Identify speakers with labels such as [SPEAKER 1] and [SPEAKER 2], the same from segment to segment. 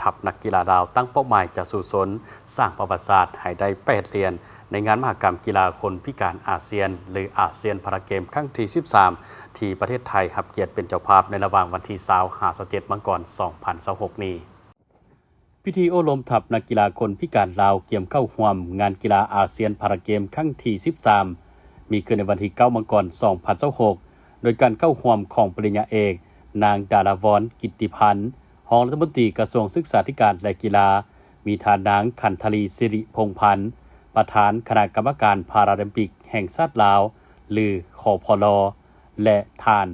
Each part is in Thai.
[SPEAKER 1] ทัพนักกีฬาลาวตั้งเป้าหมายจะสู่สนสร้างประวัติศาสตร์ให้ได้8เหรียญในงานมหกรรมกีฬาคนพิการอาเซียนหรืออาเซียนพาราเกมครั้งที่13ที่ประเทศไทยรับเกียรติเป็นเจ้าภาพในระหว่างวันที่20-27 มังกร 2026 นี้พิธีอบรมทัพนักกีฬาคนพิการลาวเกี่ยมเข้าร่วมงานกีฬาอาเซียนพาราเกมครั้งที่13มีขึ้นในวันที่9 มังกร 2026โดยการเข้าร่วมของปริญญาเอกนางดาราวรกิตติพันธ์รองรัฐมนตรีกระทรวงศึกษาธิการและกีฬามีทานนางขันธลีสิริพงษ์พันธ์ประธานคณะกรรมการพาราลิมปิกแห่งชาติลาวหรือคพลและทาน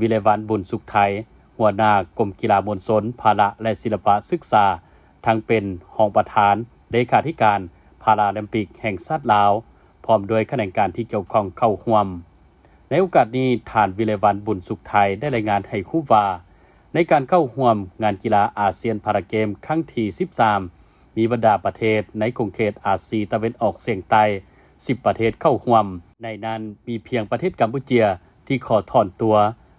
[SPEAKER 1] วิไลวรรณบุญสุขไทยหัวหน้ากรมกีฬามวลชนพาระและศิลปะศึกษาทั้งเป็นรองประธานเลขาธิการพาราลิมปิกแห่งชาติลาวพร้อมด้วยคณะกรรมการที่เกี่ยวข้องเข้าร่วมในโอกาสนี้ทานวิไลวรรณบุญสุขไทยได้รายงานให้คู่ว่าในการเข้าร่วมงานกีฬาอาเซียนพาราเกมครั้งที่13มีบรรดาประเทศในกรุงเขตอาซีตะวันออกเฉียงใต้10ประเทศเข้าร่วมในนั้นมีเพียงประเทศกัมพูเชียที่ขอถอนตัว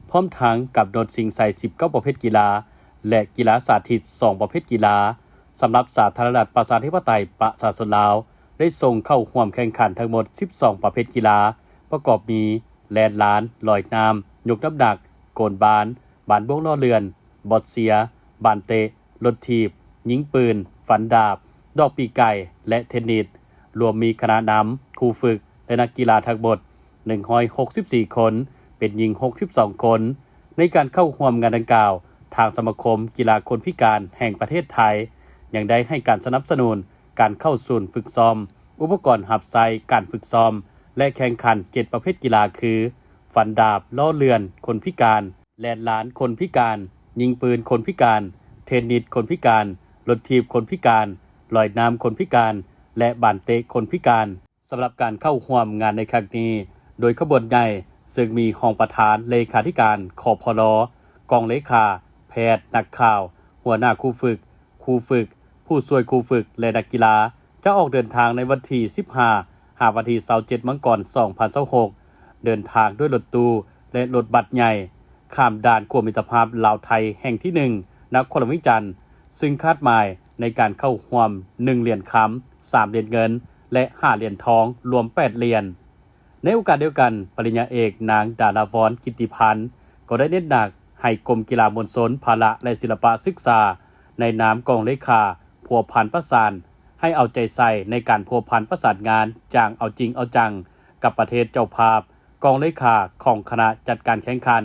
[SPEAKER 1] พร้อมทั้งกับโดดสิ่งใส่19ประเภทกีฬาและกีฬาสาธิต2ประเภทกีฬาสำหรับสาธารณรัฐประชาธิปไตยประชาชนลาวได้ส่งเข้าร่วมแข่งขันทั้งหมด12ประเภทกีฬาประกอบมีแลนลานลอยน้ำยกน้ำหนักโกนบานบ้วงล้อเรือนบอดเสียบานเตะรถถีบยิงปืนฟันดาบดอกปีไก่และเทนนิสรวมมีคณะนำครูฝึกและนักกีฬาทั้งหมด164คนเป็นหญิง62คนในการเข้าร่วมงานดังกล่าวทางสมาคมกีฬาคนพิการแห่งประเทศไทยยังได้ให้การสนับสนุนการเข้าศูนย์ฝึกซ้อมอุปกรณ์หับไซการฝึกซ้อมและแข่งขัน7ประเภทกีฬาคือฟันดาบล้อเรือนคนพิการแลนลานคนพิการยิงปืนคนพิการเทนนิสคนพิการรถถีบคนพิการลอยน้ำคนพิการและบานเตะคนพิการสำหรับการเข้าร่วมงานในครั้งนี้โดยขบวนใหญ่ซึ่งมีรองประธานเลขาธิการคพลกองเลขาแพทย์นักข่าวหัวหน้าครูฝึกผู้ช่วยครูฝึกและนักกีฬาจะออกเดินทางในวันที่15 วันที่27 มังกร 2026เดินทางด้วยรถตู้และรถบัสใหญ่ข้ามด่านขั้วมิตรภาพลาวไทยแห่งที่1นครวิจันทร์ซึ่งคาดหมายในการเข้าร่วม1เหรียญคำ3เหรียญเงินและ5เหรียญทองรวม8เหรียญในโอกาสเดียวกันปริญญาเอกนางดาราวรกิตติพันธ์ก็ได้เน้นหนักให้กรมกีฬามวลชนพาระและศิลปะศึกษาในนามกองเลขาพัวพันประสานให้เอาใจใส่ในการพัวพันประสานงานจ้างเอาจริงเอาจังกับประเทศเจ้าภาพกองเลขาของคณะจัดการแข่งขัน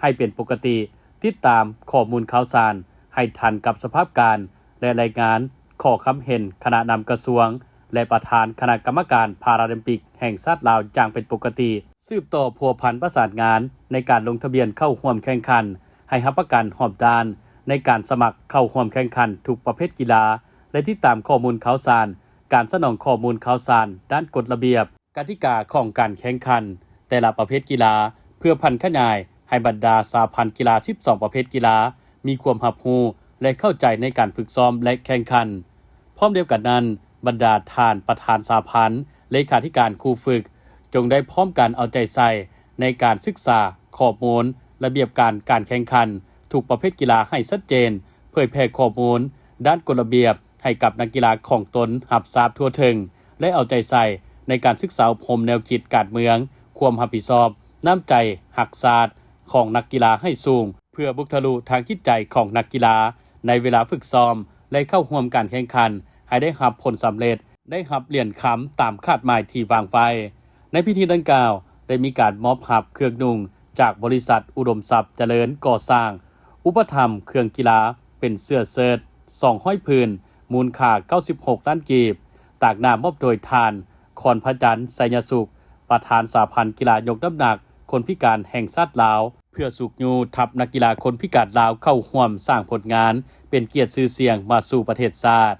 [SPEAKER 1] ให้เป็นปกติติดตามข้อมูลข่าวสารให้ทันกับสภาพการและรายงานข้อคำเห็นคณะนำกระทรวงและประธานคณะกรรมการพาราลิมปิกแห่งชาติลาวอย่างเป็นปกติสืบต่อพัวพันประสานงานในการลงทะเบียนเข้าร่วมแข่งขันให้รับประกันหอบด้านในการสมัครเข้าร่วมแข่งขันทุกประเภทกีฬาและติดตามข้อมูลข่าวสารการสนองข้อมูลข่าวสารด้านกฎระเบียบกติกาของการแข่งขันแต่ละประเภทกีฬาเพื่อพันขยายให้บรรดาสหพันธ์กีฬา12ประเภทกีฬามีความรับรู้และเข้าใจในการฝึกซ้อมและแข่งขันพร้อมเดียวกันนั้นบรรดาประธานสหพันธ์เลขาธิการครูฝึกจงได้พร้อมกันเอาใจใส่ในการศึกษาข้อมูลระเบียบการแข่งขันทุกประเภทกีฬาให้ชัดเจนเผยแพร่ข้อมูลด้านกฎระเบียบให้กับนักกีฬาของตนรับทราบทั่วถึงและเอาใจใส่ในการศึกษาอบรมแนวคิดการเมืองความรับผิดชอบน้ำใจหักศาสตร์ของนักกีฬาให้สูงเพื่อบุกทะลุทางจิตใจของนักกีฬาในเวลาฝึกซ้อมและเข้าร่วมการแข่งขันให้ได้รับผลสำเร็จได้รับเหรียญคำตามคาดหมายที่วางไว้ในพิธีดังกล่าวได้มีการมอบรับเครื่องนุ่งจากบริษัทอุดมทรัพย์เจริญก่อสร้างอุปถัมภ์เครื่องกีฬาเป็นเสื้อเชิ้ต200ผืนมูลค่า96ล้านกีบตากน้ำมอบโดยทานคอนพระจันทร์ไสยสุขประธานสหพันธ์กีฬายกน้ำหนักคนพิการแห่งชาติลาวเพื่อสุกยูทัพนักกีฬาคนพิการลาวเข้าร่วมสร้างผลงานเป็นเกียรติชื่อเสียงมาสู่ประเทศชาติ